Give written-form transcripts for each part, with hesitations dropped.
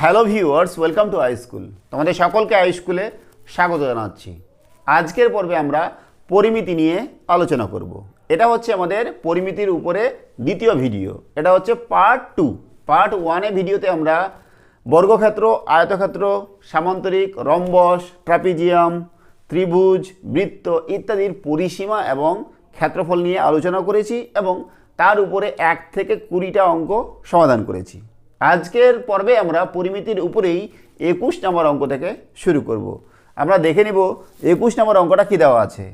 Hello viewers, welcome to I school. তোমাদের সকলকে I স্কুলে স্বাগত জানাচ্ছি। আজকের পর্বে আমরা পরিমিতি নিয়ে আলোচনা করব। এটা হচ্ছে আমাদের পরিমিতির উপরে দ্বিতীয় ভিডিও। এটা হচ্ছে পার্ট 2। পার্ট 1 ভিডিওতে আমরা বর্গক্ষেত্র, আয়তক্ষেত্র, সামান্তরিক, রম্বস, ট্রাপিজিয়াম, ত্রিভুজ, বৃত্ত ইত্যাদির পরিসীমা এবং ক্ষেত্রফল নিয়ে আলোচনা করেছি এবং তার উপরে 1 থেকে 20টা অঙ্ক সমাধান করেছি। আজকের পর্বে আমরা পরিমিতির উপরেই 21 নম্বর অঙ্ক থেকে শুরু করব। আমরা দেখে নিব 21 নম্বর অঙ্কটা কী দেওয়া আছে।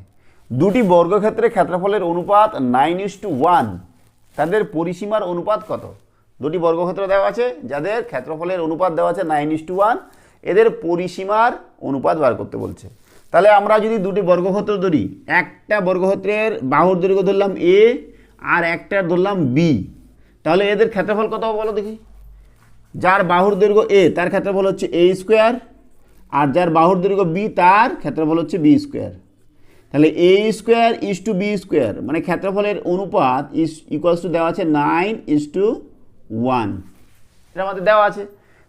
দুটি বর্গক্ষেত্রের ক্ষেত্রফলের অনুপাত 9:1। তাদের পরিসীমার অনুপাত কত? দুটি বর্গক্ষেত্র দেওয়া আছে যাদের ক্ষেত্রফলের অনুপাত দেওয়া আছে 9:1, এদের পরিসীমার অনুপাত বার করতে বলছে। তাহলে আমরা যদি দুটি বর্গক্ষেত্র ধরি, একটা বর্গক্ষেত্রের বাহুর দৈর্ঘ্য ধরলাম এ আর একটার ধরলাম বি, তাহলে এদের ক্ষেত্রফল কত হবে বলো দেখি। যার বাহুর দৈর্ঘ্য এ তার ক্ষেত্রফল হচ্ছে এ স্কোয়ার, আর যার বাহুর দৈর্ঘ্য বি তার ক্ষেত্রফল হচ্ছে বি স্কোয়ার। তাহলে A square is to B square, মানে ক্ষেত্রফলের অনুপাত ইকুয়ালস টু দেওয়া আছে 9:1। এটা আমাদের দেওয়া আছে।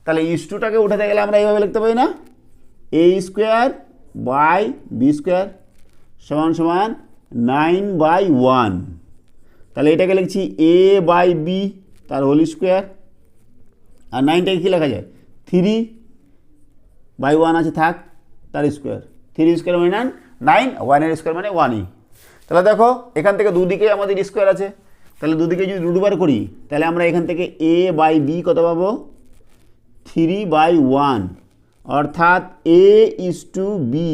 তাহলে ইস-টুটাকে উঠাতে গেলে আমরা এইভাবে লিখতে পারি না, এ স্কোয়ার বাই বি স্কোয়ার সমান সমান 9/1। তাহলে এটাকে লিখছি এ বাই বি তার হোল স্কোয়ার, আর 9টাকে কী লেখা যায় 3/1 আছে থাক তার স্কোয়ার। 3 স্কোয়ার মানে 9, 1-এর স্কোয়ার মানে 1ই। তাহলে দেখো এখান থেকে দুদিকে আমাদের স্কোয়ার আছে, তাহলে দুদিকে যদি রুট বার করি তাহলে আমরা এখান থেকে এ বাই বি কত পাবো 3/1, অর্থাৎ এ ইজ টু বি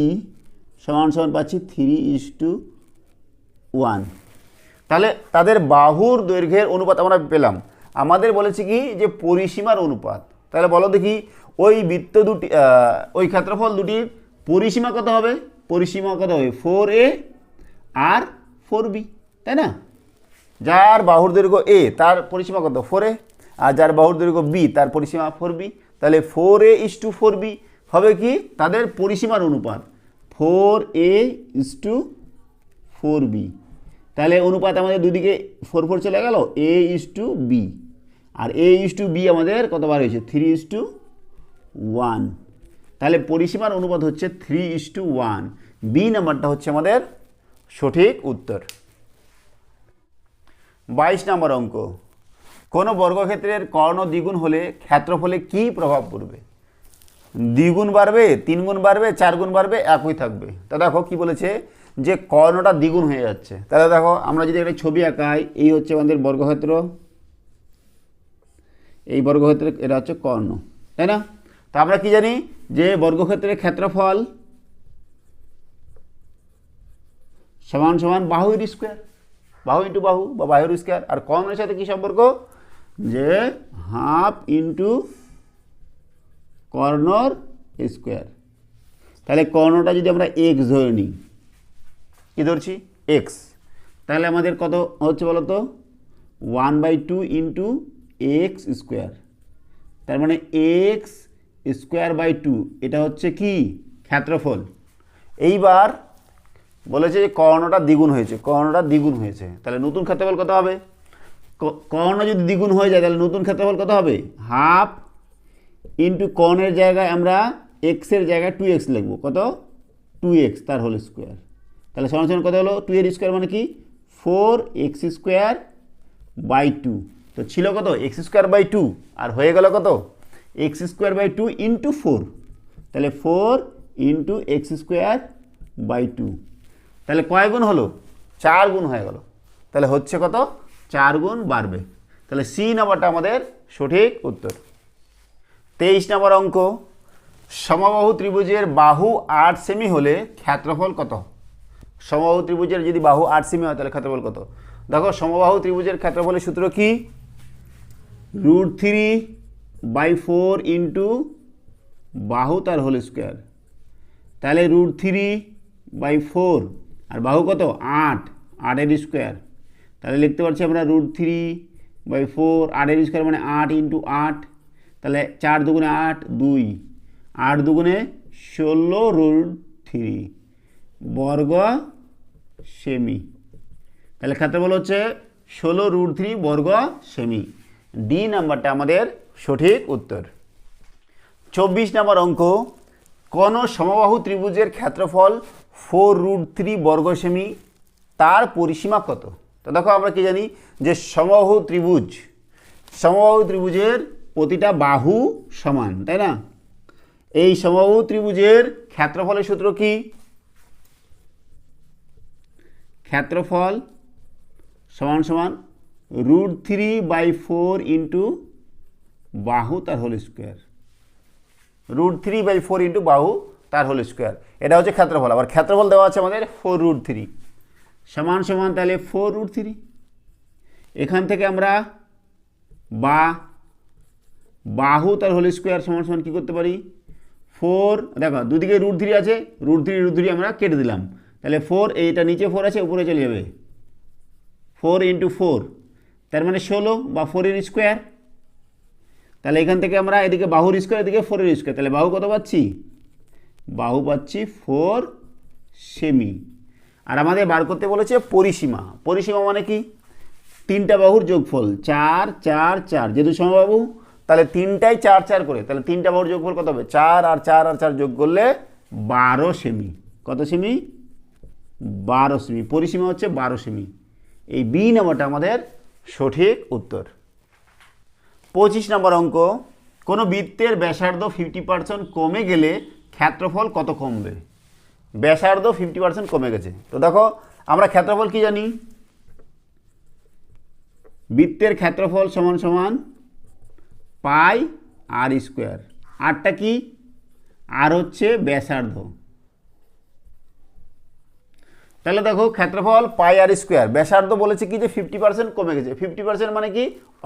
সমান সমান পাচ্ছি 3:1। তাহলে তাদের বাহুর দৈর্ঘ্যের অনুপাত আমরা পেলাম। আমাদের বলেছে কি যে পরিসীমার অনুপাত। তাহলে বলো দেখি ওই বৃত্ত দুটি, ওই ক্ষেত্রফল দুটির পরিসীমা কত হবে? পরিসীমা কত হবে 4a আর 4b, তাই না? যার বাহুর দৈর্ঘ্য এ তার পরিসীমা কত 4a, আর যার বাহুর দৈর্ঘ্য বি তার পরিসীমা 4b। তাহলে 4a:4b হবে কি তাদের পরিসীমার অনুপাত 4a:4b। তাহলে অনুপাত আমাদের দুদিকে 4 চলে গেল, a:b, আর a:b আমাদের কতবার হয়েছে 3:1। তাহলে পরিসীমার অনুপাত হচ্ছে 3:1। বি নাম্বারটা হচ্ছে আমাদের সঠিক উত্তর। 22 নম্বর অঙ্ক। কোনো বর্গক্ষেত্রের কর্ণ দ্বিগুণ হলে ক্ষেত্রফলে কী প্রভাব পড়বে? দ্বিগুণ বাড়বে, 3 গুণ বাড়বে, 4 গুণ বাড়বে, একই থাকবে। তা দেখো কি বলেছে যে কর্ণটা দ্বিগুণ হয়ে যাচ্ছে। তাহলে দেখো আমরা যদি একটা ছবি আঁকাই, এই হচ্ছে আমাদের বর্গক্ষেত্র, এই বর্গক্ষেত্রের এটা হচ্ছে কর্ণ, তাই না? তা আমরা কি জানি যে বর্গক্ষেত্রের ক্ষেত্রফল সমান সমান বাহুর স্কোয়ার, বাহু ইন্টু বাহু বা বাহুর স্কোয়ার। আর কর্ণের সাথে কি সম্পর্ক? যে হাফ ইন্টু কর্ণর স্কোয়ার। তাহলে কর্ণটা যদি আমরা এক্স ধরে নিই, কী ধরছি এক্স, তাহলে আমাদের কত হচ্ছে বলো তো 1/2 ইন্টু এক্স স্কোয়ার, তার মানে এক্স স্কোয়ার বাই 2, এটা হচ্ছে কি ক্ষেত্রফল। এইবার বলেছে যে কর্ণটা দ্বিগুণ হয়েছে, কর্ণটা দ্বিগুণ হয়েছে, তাহলে নতুন ক্ষেত্রফল কত হবে? কর্ণ যদি দ্বিগুণ হয়ে যায় তাহলে নতুন ক্ষেত্রফল কত হবে? হাফ ইন্টু কর্ণের জায়গায় আমরা এক্সের জায়গায় 2x লিখবো, কত 2x তার হোল স্কোয়ার। তাহলে সমান সমান কত হলো 2 এর স্কোয়ার মানে কি 4x² তো ছিল কত x²/2, আর হয়ে গেল কত x²/2 ইন্টু 4, তাহলে 4 ইন্টু x²/2। তাহলে কয় গুণ হলো? 4 গুণ হয়ে গেল। তাহলে হচ্ছে কত 4 গুণ বাড়বে। তাহলে সি নাম্বারটা আমাদের সঠিক উত্তর। 23 নম্বর অঙ্ক। সমবাহু ত্রিভুজের বাহু 8 সেমি হলে ক্ষেত্রফল কত? সমবাহু ত্রিভুজের যদি বাহু 8 সেমি হয় তাহলে ক্ষেত্রফল কত? দেখো সমবাহু ত্রিভুজের ক্ষেত্রফলের সূত্র কি? √3/4 ইন্টু বাহু তার হোল স্কোয়ার। তাহলে √3/4 আর বাহু কত 8, 8-এর স্কোয়ার। তাহলে লিখতে পারছি আমরা √3/4, 8-এর স্কোয়ার মানে 8 ইন্টু 8, তাহলে 4 দুগুণে 8, 2, 8 দুগুণে 16√3 বর্গ সেমি। তাহলে ক্ষেত্রফল হচ্ছে 16√3 বর্গ সেমি। ডি নাম্বারটা আমাদের সঠিক উত্তর। 24 নম্বর অঙ্ক, কোন সমবাহু ত্রিভুজের ক্ষেত্রফল 4√3 বর্গ সেমি, তার পরিসীমা কত? তো দেখো আমরা কি জানি যে সমবাহু ত্রিভুজের প্রতিটা বাহু সমান, তাই না? এই সমবাহু ত্রিভুজের ক্ষেত্রফলের সূত্র কি? ক্ষেত্রফল সমান সমান √3/4 ইন্টু বাহু তার হোল স্কোয়ার। √3/4 ইন্টু বাহু তার হোল স্কোয়ার, এটা হচ্ছে ক্ষেত্রফল। আবার ক্ষেত্রফল দেওয়া আছে আমাদের 4√3 সমান সমান, তাহলে 4√3। এখান থেকে আমরা বাহু তার হোল স্কোয়ার সমান সমান কী করতে পারি? 4, দেখো দুদিকে √3 আছে, √3 আমরা কেটে দিলাম, তাহলে 4, এইটা নিচে 4 আছে, উপরে চলে যাবে 4 ইন্টু 4, তার মানে 16 বা 4-এর স্কোয়ার। তাহলে এখান থেকে আমরা এদিকে বাহুর স্কোয়ার, এদিকে 4-এর স্কোয়ার, তাহলে বাহু কত পাচ্ছি? বাহু পাচ্ছি 4 সেমি। আর আমাদের বার করতে বলেছে পরিসীমা। পরিসীমা মানে কি? তিনটা বাহুর যোগফল, 4 4 4, যেহেতু সমবাহু তাহলে তিনটাই 4 4 করে, তাহলে তিনটা বাহুর যোগফল কত হবে? 4 আর 4 আর 4 যোগ করলে 12 সেমি। কত সেমি? 12 সেমি। পরিসীমা হচ্ছে 12 সেমি। এই বি নাম্বারটা আমাদের সঠিক উত্তর। 25 নম্বর অঙ্ক, কোনো বৃত্তের ব্যাসার্ধ 50% কমে গেলে ক্ষেত্রফল কত কমবে? ব্যাসার্ধ 50% কমে গেছে। তো দেখো আমরা ক্ষেত্রফল কি জানি? বৃত্তের ক্ষেত্রফল সমান সমান পাই আর স্কোয়ার। আরটা কি? আর হচ্ছে ব্যাসার্ধ। তাহলে দেখো ক্ষেত্রফল পাই আর স্কোয়ার, ব্যাসার্ধ বলেছে কি যে 50% কমে গেছে। 50% মানে কি?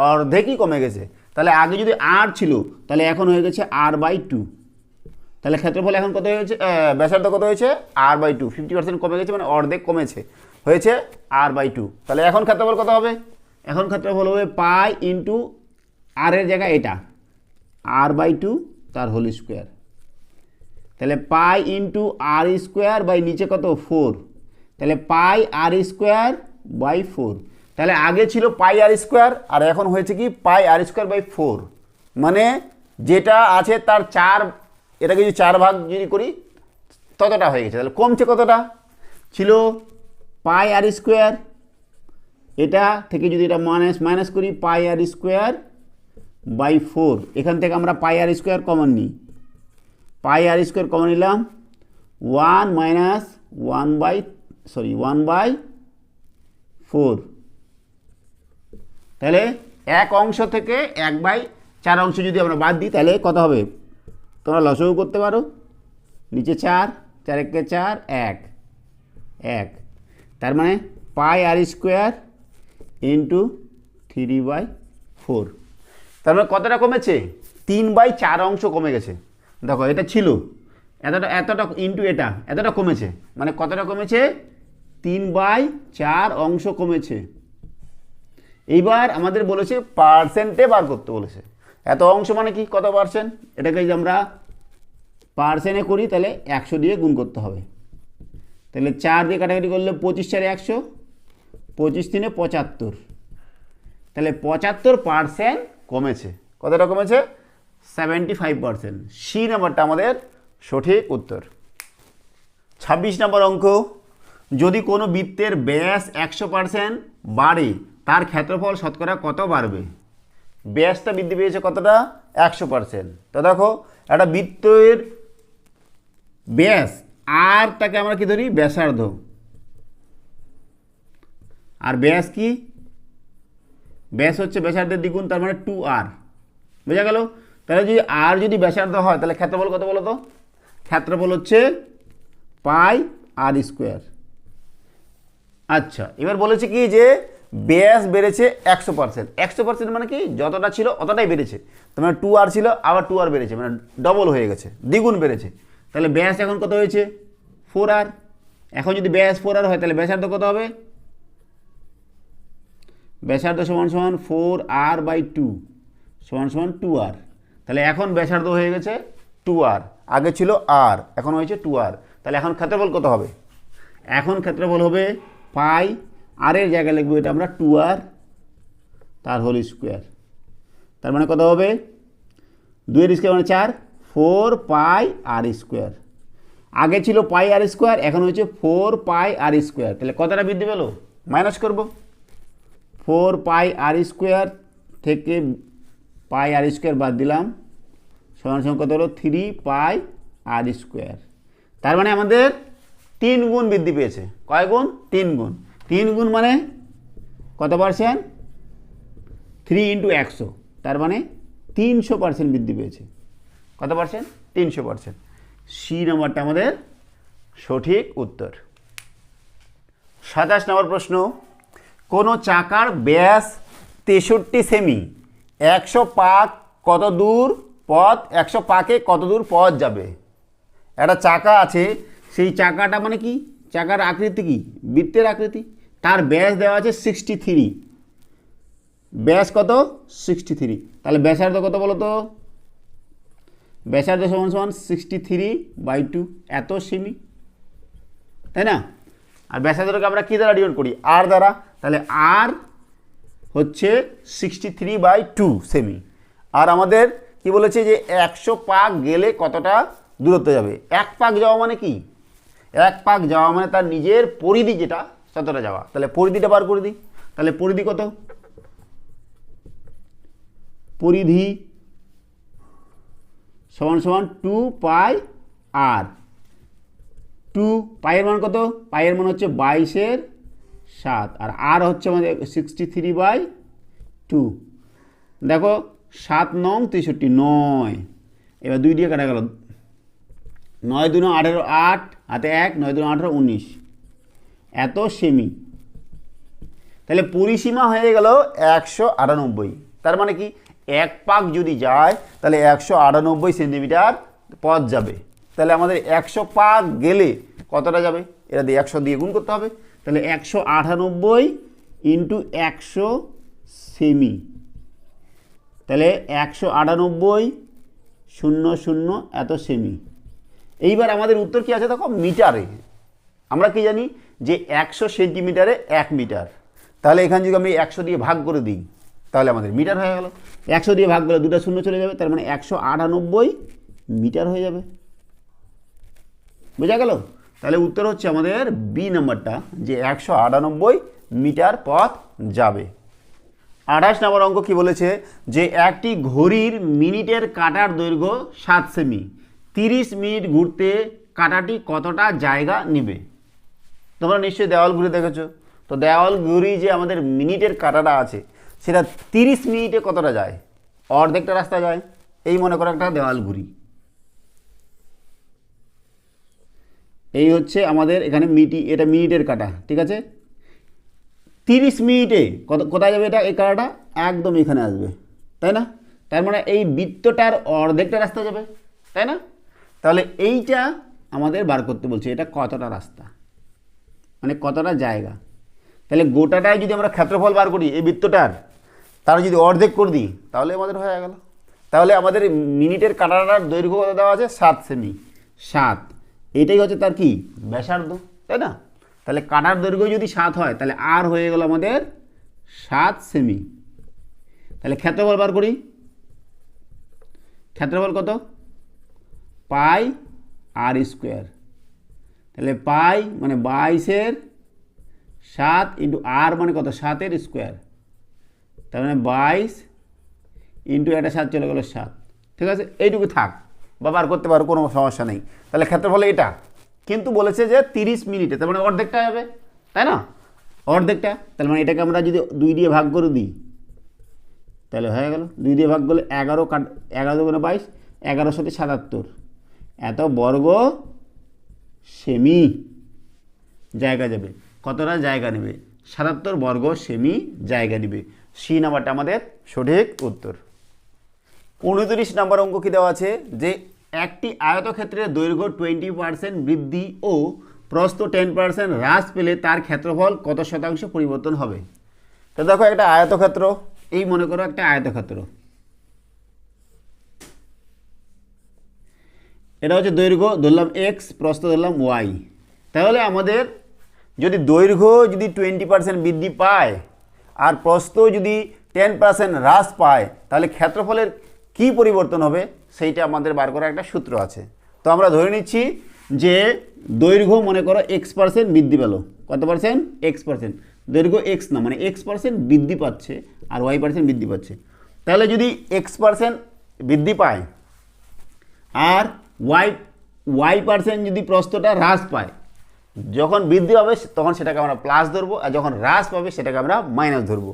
অর্ধেকই কমে গেছে। তাহলে আগে যদি আর ছিল, তাহলে এখন হয়ে গেছে r/2। তাহলে ক্ষেত্রফল এখন কত হয়েছে? ব্যাসার্ধ কত হয়েছে? r/2। 50% কমে গেছে মানে অর্ধেক কমেছে, হয়েছে r/2। তাহলে এখন ক্ষেত্রফল কত হবে? এখন ক্ষেত্রফল হবে পাই ইন্টু আর এর জায়গায় এটা r/2 তার হোল স্কোয়ার। তাহলে পাই ইন্টু আর স্কোয়ার বাই নিচে কত? 4, তাহলে পাই আর স্কোয়ার বাই 4। তাহলে আগে ছিল পাই আর স্কোয়ার, আর এখন হয়েছে কি? পাই আর স্কোয়ার বাই 4। মানে যেটা আছে তার 4, এটাকে যদি 4 ভাগ যদি করি ততটা হয়ে গেছে। তাহলে কমছে কতটা? ছিল পাই আর স্কোয়ার, এটা থেকে যদি এটা মাইনাস করি পাই আর স্কোয়ার বাই 4, এখান থেকে আমরা পাই আর স্কোয়ার কমন নিই। পাই আর স্কোয়ার কমন নিলাম, 1/4। তাহলে এক অংশ থেকে 1/4 অংশ যদি আমরা বাদ দিই তাহলে কত হবে? তোমরা লসও করতে পারো। নিচে 4, 4 একে 4, 1, তার মানে পাই আর স্কোয়ার ইন্টু 3/4। তার মানে কতটা কমেছে? 3/4 অংশ কমে গেছে। দেখো এটা ছিল এতটা ইন্টু এটা এতটা কমেছে, মানে কতটা কমেছে? 3/4 অংশ কমেছে। এইবার আমাদের বলেছে পার্সেন্টে বার করতে বলেছে। এত অংশ মানে কি? কত পার্সেন্ট? এটাকে যদি আমরা পার্সেন্টে করি তাহলে 100 দিয়ে গুণ করতে হবে। তাহলে 4 দিয়ে কাটাকাটি করলে 25 4 100, 25 3 75। তাহলে 75% কমেছে। কতটা কমেছে? 75%। সি নাম্বারটা আমাদের সঠিক উত্তর। 26 নম্বর অঙ্ক, যদি কোনো বৃত্তের ব্যাস 100% বাড়ে তার ক্ষেত্রফল শতকরা কত বাড়বে? ব্যাসটা বৃদ্ধি পেয়েছে কতটা? 100%। তো দেখো একটা বৃত্তের ব্যাস, আর তাকে আমরা কি ধরি? ব্যাসার্ধ। আর ব্যাস কি? ব্যাস হচ্ছে ব্যাসার্ধের দ্বিগুণ, তার মানে 2r। বোঝা গেল? তাহলে যদি আর যদি ব্যাসার্ধ হয় তাহলে ক্ষেত্রফল কত বলো তো? ক্ষেত্রফল হচ্ছে পাই আর স্কোয়ার। আচ্ছা, এবার বলেছে কি যে ব্যাস বেড়েছে 100%। 100% মানে কি? যতটা ছিল অতটাই বেড়েছে। তার মানে 2r ছিল, আবার 2r বেড়েছে, মানে ডবল হয়ে গেছে, দ্বিগুণ বেড়েছে। তাহলে ব্যাস এখন কত হয়েছে? 4r। এখন যদি ব্যাস 4r হয় তাহলে ব্যাসার্ধ কত হবে? ব্যাসার্ধ সমান সমান 4r/2 সমান সমান 2r। তাহলে এখন ব্যাসার্ধ হয়ে গেছে 2r, আগে ছিল r, এখন হয়েছে 2r। তাহলে এখন ক্ষেত্রফল কত হবে? এখন ক্ষেত্রফল হবে পাই, আর এর জায়গায় লিখবো এটা আমরা 2r তার হোল স্কোয়ার। তার মানে কত হবে? 2 এর স্কোয়ার মানে 4, 4πr²। আগে ছিল πr², এখন হচ্ছে 4πr²। তাহলে কতটা বৃদ্ধি পেল? মাইনাস করব, 4πr² থেকে πr² বাদ দিলাম, সমান সমান কত হলো? 3πr²। তার মানে আমাদের 3 গুণ বৃদ্ধি পেয়েছে। কয় গুণ? 3 গুণ। 3 গুণ মানে কত পার্সেন্ট? 3 × 100, তার মানে 300% বৃদ্ধি পেয়েছে। কত পার্সেন্ট? 300%। সি নাম্বারটা আমাদের সঠিক উত্তর। 27 নম্বর প্রশ্ন, কোনো চাকার ব্যাস 63 সেমি, 100 পাক কত দূর পথ, 100 পাকে কত দূর পথ যাবে? একটা চাকা আছে, সেই চাকাটা মানে কি? চাকার আকৃতি কি? বৃত্তের আকৃতি। তার ব্যাস দেওয়া আছে 63। ব্যাস কত? 63। তাহলে ব্যাসার্ধ কত বলো তো? ব্যাসার্ধ সমান সমান 63/2, এত সেমি, তাই না? আর ব্যাসার্ধটাকে আমরা কী দ্বারা ডিভাইড করি? আর দ্বারা। তাহলে আর হচ্ছে 63/2 সেমি। আর আমাদের কি বলেছে যে 100 পাক গেলে কতটা দূরত্ব যাবে? 1 পাক যাওয়া মানে কি? 1 পাক যাওয়া মানে তার নিজের পরিধি যেটা, ততটা যাওয়া। তাহলে পরিধিটা বার করে দিই। তাহলে পরিধি কত? পরিধি সমান সমান 2πr। 2 পায়ের মান কত? পায়ের মান হচ্ছে 22/7, আর আর হচ্ছে আমাদের 63/2। দেখো 7 9 63, 9। এবার 2 দিয়ে কাটা গেল, 9 2 18, 8 হাতে 1, 9 2 18, 19, এত সেমি। তাহলে পরিসীমা হয়ে গেল 198। তার মানে কি? 1 পাক যদি যায় তাহলে 198 সেন্টিমিটার পথ যাবে। তাহলে আমাদের 100 পাক গেলে কতটা যাবে? এটা দিয়ে 100 দিয়ে গুণ করতে হবে। তাহলে 198 × 100 সেমি। তাহলে 198 0 0 এত সেমি। এইবার আমাদের উত্তর কি আছে দেখো? মিটারে। আমরা কি জানি যে 100 সেন্টিমিটারে 1 মিটার। তাহলে এখানে যদি আমি 100 দিয়ে ভাগ করে দিই তাহলে আমাদের মিটার হয়ে গেল। 100 দিয়ে ভাগ করলে 2টা শূন্য চলে যাবে, তার মানে 198 মিটার হয়ে যাবে। বোঝা গেল? তাহলে উত্তর হচ্ছে আমাদের বি নাম্বারটা, যে 198 মিটার পথ যাবে। 28 নম্বর অঙ্ক কি বলেছে? যে একটি ঘড়ির মিনিটের কাঁটার দৈর্ঘ্য 7 সেমি, 30 মিনিট ঘুরতে কাঁটাটি কতটা জায়গা নেবে? তোমরা নিশ্চয়ই দেওয়াল ঘুরে দেখেছো। তো দেওয়াল ঘুরি যে আমাদের মিনিটের কাঁটাটা আছে, সেটা 30 মিনিটে কতটা যায়? অর্ধেকটা রাস্তা যায়। এই মনে করো একটা দেওয়াল ঘুরি, এই হচ্ছে আমাদের এখানে এটা মিনিটের কাঁটা, ঠিক আছে? 30 মিনিটে কোথায় যাবে এটা? এই কাঁটাটা একদম এখানে আসবে, তাই না? তার মানে এই বৃত্তটার অর্ধেকটা রাস্তা যাবে, তাই না? তাহলে এইটা আমাদের বার করতে বলছে, এটা কতটা রাস্তা, মানে কতটা জায়গা। তাহলে গোটাটায় যদি আমরা ক্ষেত্রফল বার করি এই বৃত্তটার, তার যদি অর্ধেক করে দিই তাহলে আমাদের হয়ে গেল। তাহলে আমাদের মিনিটের কাঁটাটার দৈর্ঘ্য কত দেওয়া আছে? 7 সেমি। 7, এটাই হচ্ছে তার কি? ব্যাসার্ধ, তাই না? তাহলে কাঁটার দৈর্ঘ্য যদি 7 হয় তাহলে আর হয়ে গেল আমাদের 7 সেমি। তাহলে ক্ষেত্রফল বার করি। ক্ষেত্রফল কত? πr²। তাহলে পাই মানে 22/7 × আর মানে কত? 7-এর স্কোয়ার। তার মানে 22 × একটা 7 চলে গেল 7। ঠিক আছে, এইটুকু থাক, বা বার করতে পারো, কোনো সমস্যা নেই। তাহলে ক্ষেত্রফল এটা, কিন্তু বলেছে যে 30 মিনিটে, তার মানে অর্ধেকটা হবে, তাই না? অর্ধেকটা। তার মানে এটাকে আমরা যদি 2 দিয়ে ভাগ করে দিই তাহলে হয়ে গেল। 2 দিয়ে ভাগ করলে 11 11 × 22, 11 × 7 = 77, এত বর্গ সেমি জায়গা যাবে। কতটা জায়গা নেবে? 77 বর্গ সেমি জায়গা নেবে। সি নাম্বারটা আমাদের সঠিক উত্তর। 29 নম্বর অঙ্ক কি দেওয়া আছে? যে একটি আয়তক্ষেত্রের দৈর্ঘ্য 20% বৃদ্ধি ও প্রস্থ 10% হ্রাস পেলে তার ক্ষেত্রফল কত শতাংশ পরিবর্তন হবে? তো দেখো একটা আয়তক্ষেত্র, এই মনে করো একটা আয়তক্ষেত্র, এটা হচ্ছে দৈর্ঘ্য ধরলাম x, প্রস্থ ধরলাম y। তাহলে আমাদের যদি দৈর্ঘ্য যদি 20% বৃদ্ধি পায় আর প্রস্থ যদি 10% হ্রাস পায়, তাহলে ক্ষেত্রফলের কি পরিবর্তন হবে সেইটা আমাদের বার করার একটা সূত্র আছে। তো আমরা ধরে নিচ্ছি যে দৈর্ঘ্য মনে করো x% বৃদ্ধি পেল। কত পার্সেন্ট? x%। দৈর্ঘ্য x না, মানে x% বৃদ্ধি পাচ্ছে আর y% বৃদ্ধি পাচ্ছে। তাহলে যদি x% বৃদ্ধি পায় আর y% যদি প্রস্থটা হ্রাস পায়, যখন বৃদ্ধি পাবে তখন সেটাকে আমরা প্লাস ধরবো, আর যখন হ্রাস পাবে সেটাকে আমরা মাইনাস ধরবো।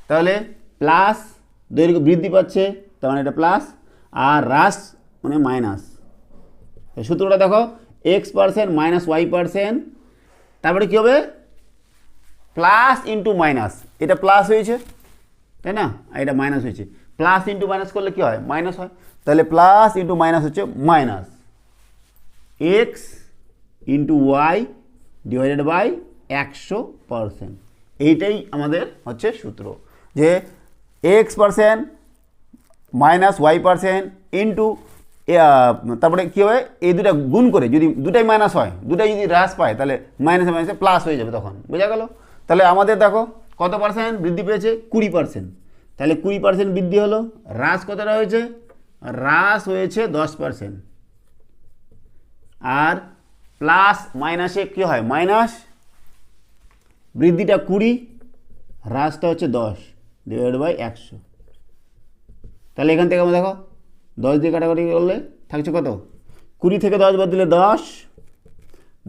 তাহলে প্লাস, দৈর্ঘ্য বৃদ্ধি পাচ্ছে তার মানে এটা প্লাস, আর হ্রাস মানে মাইনাস। সূত্রটা দেখো, x% মাইনাস y%, তারপরে কী হবে? Plus into minus. এটা প্লাস হয়েছে তাই না, আর এটা মাইনাস হয়েছে। প্লাস ইন্টু মাইনাস করলে কী হয়? মাইনাস হয়। তাহলে প্লাস ইন্টু মাইনাস হচ্ছে minus x into y divided by 100%। এইটাই আমাদের হচ্ছে সূত্র, যে x% মাইনাস y% ইন্টু, তারপরে কী হবে? এই দুটা গুণ করে, যদি দুটাই মাইনাস হয়, দুটাই যদি হ্রাস পায়, তাহলে মাইনাসে মাইনাসে প্লাস হয়ে যাবে, তখন বোঝা গেল? তাহলে আমাদের দেখো কত পার্সেন্ট বৃদ্ধি পেয়েছে? 20%। তাহলে 20% বৃদ্ধি হলো। হ্রাস কতটা হয়েছে? হ্রাস হয়েছে 10%। আর প্লাস মাইনাসে কী হয়? মাইনাস, বৃদ্ধিটা 20, হ্রাসটা হচ্ছে 10 ডিভাইড বাই 100। তাহলে এখান থেকে আমরা দেখো 10 দিয়ে কাটাকাটি করলে থাকছে কত? 20 থেকে 10 বাদ দিলে 10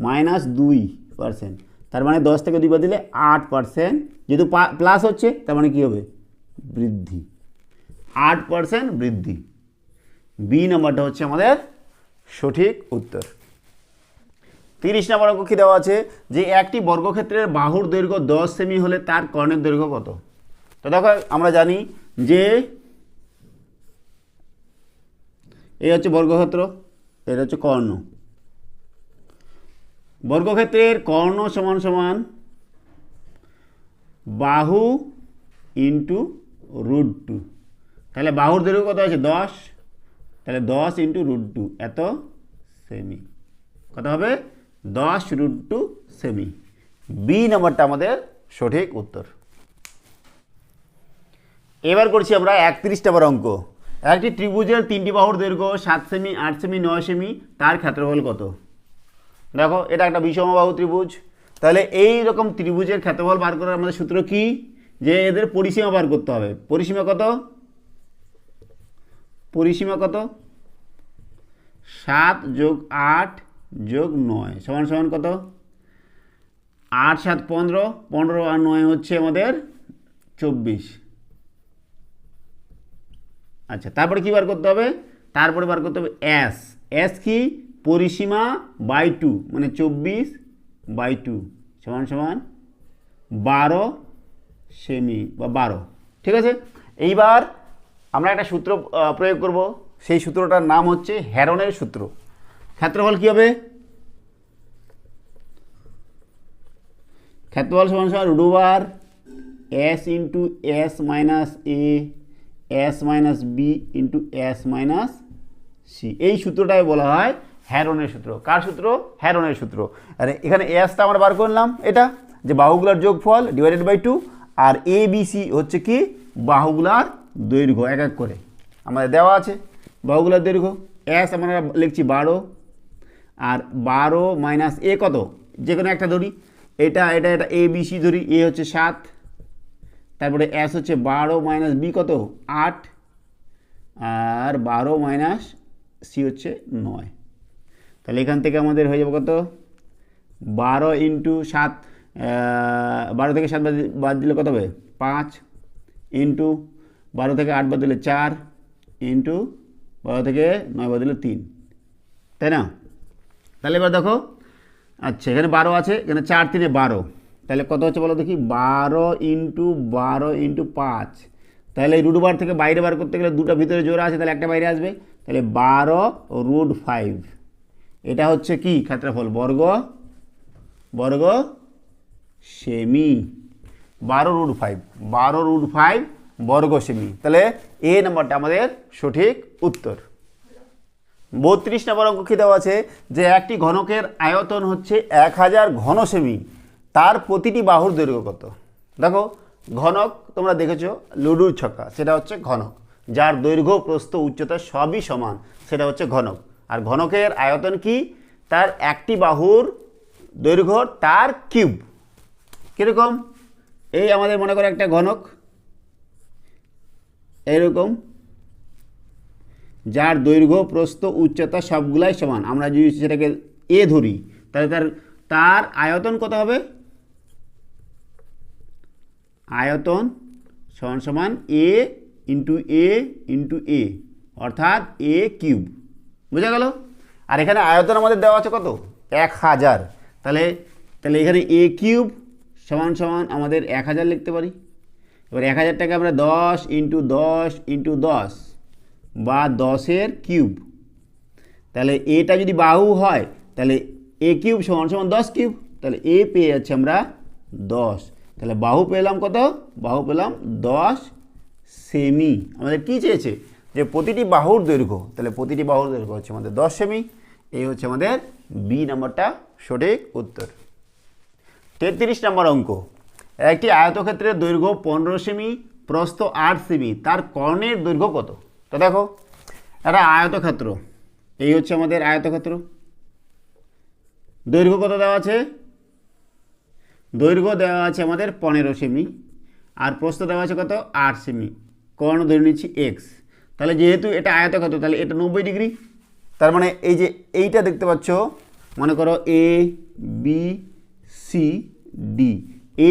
মাইনাস 2%। তার মানে 10 থেকে 2 বাদ দিলে 8%। যেহেতু প্লাস হচ্ছে তার মানে কী হবে? বৃদ্ধি, 8% বৃদ্ধি। বি নাম্বারটা হচ্ছে আমাদের সঠিক উত্তর। 30 নম্বর অঙ্ক কী দেওয়া আছে? যে একটি বর্গক্ষেত্রের বাহুর দৈর্ঘ্য 10 সেমি হলে তার কর্ণের দৈর্ঘ্য কত? তো দেখো আমরা জানি যে এই হচ্ছে বর্গক্ষেত্র, এটা হচ্ছে কর্ণ। বর্গক্ষেত্রের কর্ণ সমান সমান বাহু ইন্টু √2। তাহলে বাহুর দৈর্ঘ্য কত আছে? 10। তাহলে 10 ইন্টু √2 এত সেমি। কত হবে? 10√2 সেমি। বি নাম্বারটা আমাদের সঠিক উত্তর। এবার করছি আমরা 31 নম্বর অঙ্ক। একটি ত্রিভুজের 3টি বাহুর দৈর্ঘ্য 7 সেমি, 8 সেমি, 9 সেমি, তার ক্ষেত্রফল কত? দেখো এটা একটা বিষমবাহু ত্রিভুজ। তাহলে এই রকম ত্রিভুজের ক্ষেত্রফল বার করার আমাদের সূত্র কি? যে এদের পরিসীমা বার করতে হবে। পরিসীমা কত? পরিসীমা কত? 7 যোগ 8 যোগ 9 সমান সমান কত? 8 7 15, 15 আর 9 হচ্ছে আমাদের 24। আচ্ছা, তারপরে কী বার করতে হবে? তারপরে বার করতে হবে এস। এস কি? পরিসীমা বাই 2, মানে 24/2 সমান সমান 12 সেমি বা 12। ঠিক আছে, এইবার আমরা একটা সূত্র প্রয়োগ করব। সেই সূত্রটার নাম হচ্ছে হেরনের সূত্র। ক্ষেত্রফল কী হবে? ক্ষেত্রফল সমান সমান √, S into S minus A, S minus B into S minus C. এই সূত্রটাই বলা হয় হেরনের সূত্র। কার সূত্র? হেরনের সূত্র। আরে এখানে এসটা আমরা বার করলাম, এটা যে বাহুগুলার যোগফল ডিভাইডেড বাই 2, আর এ বি সি হচ্ছে কি? বাহুগুলার দৈর্ঘ্য এক এক করে আমাদের দেওয়া আছে। বাহুগুলার দৈর্ঘ্য এস আমরা লিখছি 12, আর 12 মাইনাস এ কত? যে কোনো একটা ধরি, এটা এটা এটা এ বি সি ধরি। এ হচ্ছে 7, তারপরে এস হচ্ছে 12 মাইনাস বি কত? 8, আর 12 মাইনাস সি হচ্ছে 9। তাহলে এখান থেকে আমাদের হয়ে যাবে কত? 12 ইন্টু 7, 12 থেকে 7 বাদ দিলে কত হবে? 5, ইন্টু 12 থেকে 8 বাদ দিলে 4, ইন্টু 12 থেকে 9 বাদ দিলে 3, তাই না? তাহলে এবার দেখো, আচ্ছা এখানে 12 আছে, এখানে 4 3 12, তাহলে কত হচ্ছে বলো দেখি? 12 ইন্টু 5। তাহলে এই √, থেকে বাইরে বার করতে গেলে দুটো ভিতরে জোড়া আছে, তাহলে একটা বাইরে আসবে। তাহলে 12√5, এটা হচ্ছে কি? ক্ষেত্রফল বর্গ সেমি। 12√5 বর্গ সেমি। তাহলে এ নাম্বারটা আমাদের সঠিক উত্তর। 32 নম্বর অঙ্ক কী দেওয়া আছে? যে একটি ঘনকের আয়তন হচ্ছে 1000 ঘন সেমি, তার প্রতিটি বাহুর দৈর্ঘ্য কত? দেখো ঘনক তোমরা দেখেছো লুডুর ছক্কা, সেটা হচ্ছে ঘনক। যার দৈর্ঘ্য প্রস্থ উচ্চতা সবই সমান, সেটা হচ্ছে ঘনক। আর ঘনকের আয়তন কি? তার একটি বাহুর দৈর্ঘ্য তার কিউব। কীরকম? এই আমাদের মনে করে একটা ঘনক এইরকম, যার দৈর্ঘ্য প্রস্থ উচ্চতা সবগুলাই সমান। আমরা যদি সেটাকে এ ধরি, তাহলে তার আয়তন কত হবে? আয়তন সমান সমান এ ইন্টু এ ইন্টু এ, অর্থাৎ এ কিউব। বোঝা গেল? আর এখানে আয়তন আমাদের দেওয়া আছে কত? 1000। তাহলে এখানে এ কিউব সমান সমান আমাদের 1000 লিখতে পারি। এবার 1000টাকে আমরা 10 ইন্টু 10 ইন্টু 10 বা 10-এর কিউব। তাহলে এটা যদি বাহু হয় তাহলে এ কিউব সমান সমান 10 কিউব। তাহলে এ পেয়ে যাচ্ছে আমরা 10। তাহলে বাহু পেলাম কত? বাহু পেলাম 10 সেমি। আমাদের কি চেয়েছে? যে প্রতিটি বাহুর দৈর্ঘ্য। তাহলে প্রতিটি বাহুর দৈর্ঘ্য হচ্ছে আমাদের 10 সেমি। এই হচ্ছে আমাদের বি নম্বরটা সঠিক উত্তর। 33 নম্বর অঙ্ক। একটি আয়তক্ষেত্রের দৈর্ঘ্য 15 সেমি, প্রস্থ 8 সেমি, তার কর্ণের দৈর্ঘ্য কত? তো দেখো, একটা আয়তক্ষেত্র, এই হচ্ছে আমাদের আয়তক্ষেত্র। দৈর্ঘ্য কত দেওয়া আছে? দৈর্ঘ্য দেওয়া আছে আমাদের 15 সেমি, আর প্রস্থ দেওয়া আছে কত? 8 সেমি। কর্ণ ধরে নিচ্ছি এক্স। তাহলে যেহেতু এটা আয়তক্ষেত্র, তাহলে এটা 90 ডিগ্রি। তার মানে এই যে এইটা দেখতে পাচ্ছ, মনে করো এ বি সি ডি।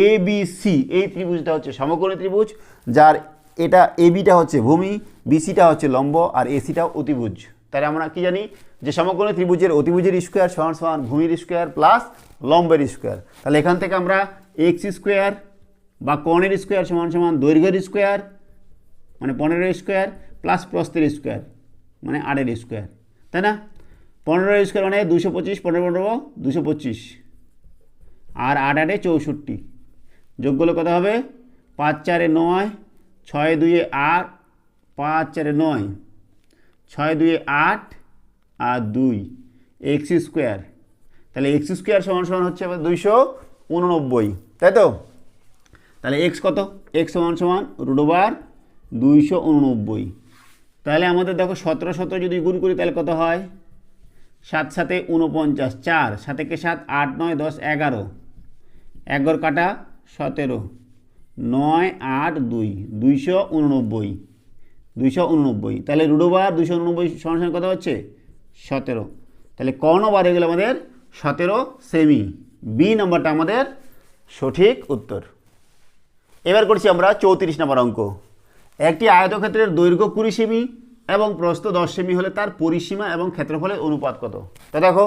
এ বি সি এই ত্রিভুজটা হচ্ছে সমকোণী ত্রিভুজ, যার এটা এ বিটা হচ্ছে ভূমি, বিসিটা হচ্ছে লম্ব, আর এসিটাও অতিভুজ। তাহলে আমরা কি জানি? যে সমকোণী ত্রিভুজের অতিভুজের স্কোয়ার সমান সমান ভূমির স্কোয়ার প্লাস লম্বের স্কোয়ার। তাহলে এখান থেকে আমরা এক্স স্কোয়ার বা কর্ণের স্কোয়ার সমান সমান দৈর্ঘ্যের স্কোয়ার মানে 15 স্কোয়ার প্লাস প্রস্থের স্কোয়ার মানে 8-এর স্কোয়ার, তাই না? 15 স্কোয়ার মানে 225, 15 225, আর 8-8 64। যোগ করলে কত হবে? 5 4 9, 6 2 8, 5 4 9, 6 2 8 আর 2 এক্স স্কোয়ার। তাহলে এক্স স্কোয়ার সমান সমান হচ্ছে 289, তাই তো? তাহলে এক্স কত? এক্স সমান সমান √289। তাহলে আমাদের দেখো 17 17 যদি গুণ করি তাহলে কত হয়? 7 7 49, 4 7 কে 7, 8 9 10 11, 11 কাটা 17, 9 8 2 289, 289। তাহলে √289 সমান সমান কত হচ্ছে? 17। তাহলে কর্ণ বার হয়ে গেল আমাদের 17 সেমি। বি নম্বরটা আমাদের সঠিক উত্তর। এবার করছি আমরা 34 নম্বর অঙ্ক। একটি আয়তক্ষেত্রের দৈর্ঘ্য 20 সেমি এবং প্রস্থ 10 সেমি হলে তার পরিসীমা এবং ক্ষেত্রফলের অনুপাত কত? তো দেখো,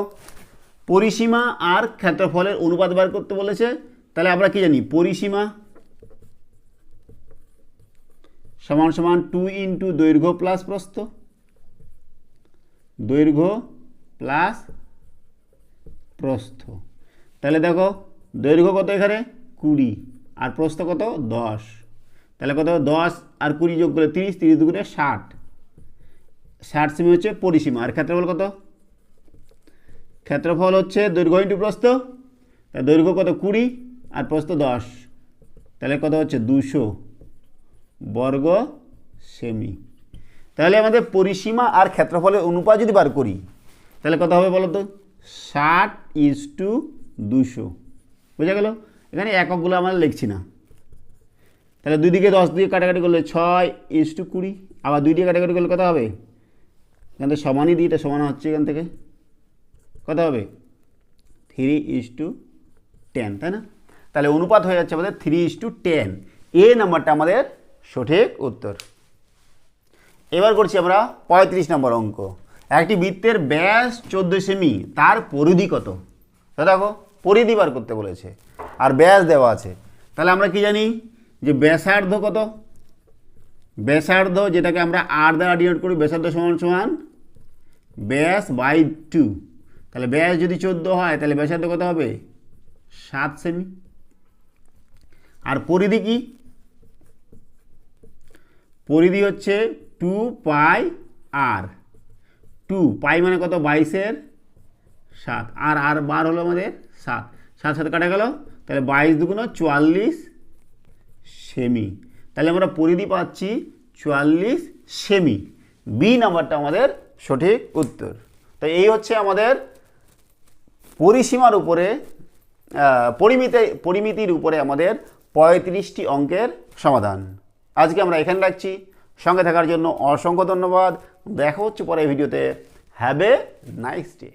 পরিসীমা আর ক্ষেত্রফলের অনুপাত বার করতে বলেছে। তাহলে আমরা কি জানি? পরিসীমা সমান সমান 2 ইন্টু দৈর্ঘ্য প্লাস প্রস্থ, দৈর্ঘ্য প্লাস প্রস্থ। তাহলে দেখো, দৈর্ঘ্য কত এখানে? 20, আর প্রস্থ কত? 10। তাহলে কত? 10 আর 20 যোগ করলে 30, 30 দুগুণে 60, 60 সেমি হচ্ছে পরিসীমা। আর ক্ষেত্রফল কত? ক্ষেত্রফল হচ্ছে দৈর্ঘ্য ইন্টু প্রস্থ। তাহলে দৈর্ঘ্য কত? 20 আর প্রস্থ 10, তাহলে কত হচ্ছে? 200 বর্গ সেমি। তাহলে আমাদের পরিসীমা আর ক্ষেত্রফলের অনুপাত যদি বার করি তাহলে কত হবে বলো তো? 60:200। বুঝা গেল? এখানে এককগুলো আমরা লিখছি না। তাহলে 2 দিকে 10 দিয়ে কাটাকাটি করলে 6:20, আবার 2 দিয়ে কাটাকাটি করলে কত হবে? এখান থেকে সমানই দিই, এটা সমান হচ্ছে এখান থেকে কত হবে? 3:10, তাই না? তাহলে অনুপাত হয়ে যাচ্ছে আমাদের 3:10। এ নাম্বারটা আমাদের সঠিক উত্তর। এবার করছি আমরা 35 নম্বর অঙ্ক। একটি বৃত্তের ব্যাস 14 সেমি, তার পরিধি কত? তো দেখো, পরিধি বার করতে বলেছে আর ব্যাস দেওয়া আছে। তাহলে আমরা কি জানি? যে ব্যাসার্ধ কত? ব্যাসার্ধ যেটাকে আমরা আর দ্বারা ডিনোট করি, ব্যাসার্ধ সমান সমান ব্যাস বাই 2। তাহলে ব্যাস যদি 14 হয় তাহলে ব্যাসার্ধ কত হবে? 7 সেমি। আর পরিধি কি? পরিধি হচ্ছে 2 পাই আর। 2 পাই মানে কত? 22/7, আর আর বার হলো আমাদের 7, 7 7 কাটা গেল। তাহলে 22 দুগুণ 44 সেমি। তাহলে আমরা পরিধি পাচ্ছি 44 সেমি। বি নাম্বারটা আমাদের সঠিক উত্তর। তো এই হচ্ছে আমাদের পরিসীমার উপরে পরিমিতির উপরে আমাদের 35টি অঙ্কের সমাধান। আজকে আমরা এখানে রাখছি। সঙ্গে থাকার জন্য অসংখ্য ধন্যবাদ। দেখা হচ্ছে পরের ভিডিওতে। Have a nice day.